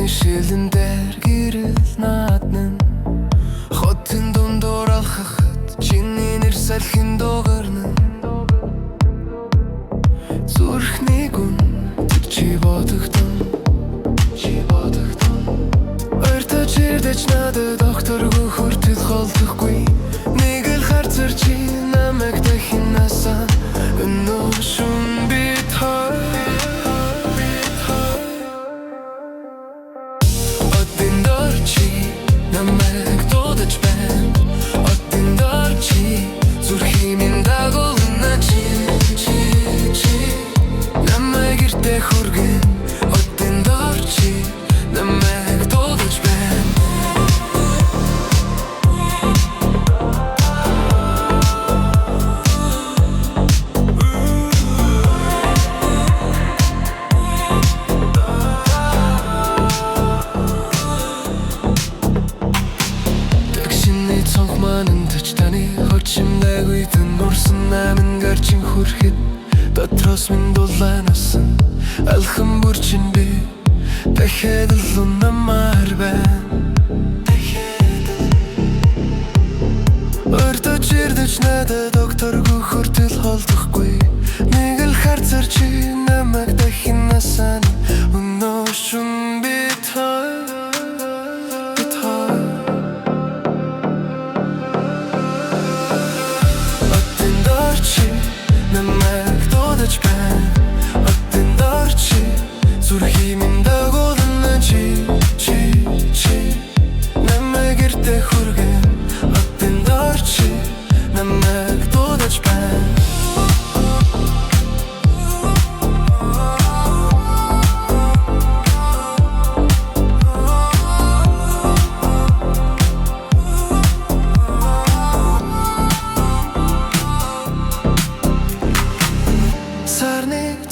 Эхний шилэн дээр гэрэл наадна хотын дундуур алхахад чиний нэр салхин дуугарна зүрхний гүн чи бодогдсон ойртож ирдэж надад докторгүй хүртэл холдохгүй нэг л харцар чи намайг дахин насаа өнөөшөн бит хой Одын дор чи намайг дуудаж байна Одын дор чи зүрхийн минь дагуулна чи намайг гэртээ хүргэн Одын дор чи намайг дуудаж байна Цонхманандч таны хочимдаг үйдэн нурсан намын гарчин хүрэхэд дотроос минь дулаанасан алхам бүрчин би дахиад л унамаар байна ойртож ирдэж надад докторгүй хүртэл холдохгүй нэг л харцар чи намайг дахин насааны өнөөшөн бит хой намайг дуудаж байна Одын дор чи зүрхийн минь дагуулна чи намайг гэртээ хүргэн Одын дор чи намайг дуудаж байна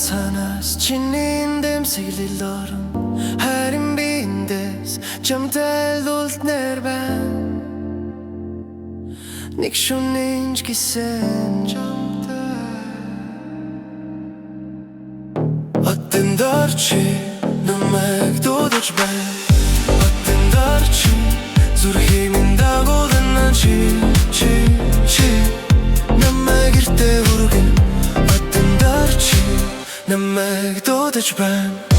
Цанаас чиний дэмсэглэл орон харин би эндээс чамтай л үлднээр байна нэг шөнөж гисэн чамтай Одын дор чи намайг дуудаж байна Одын дор чи зүрхийн минь дагуулна чи намайг гэртээ хүргэн намайг дуудаж байна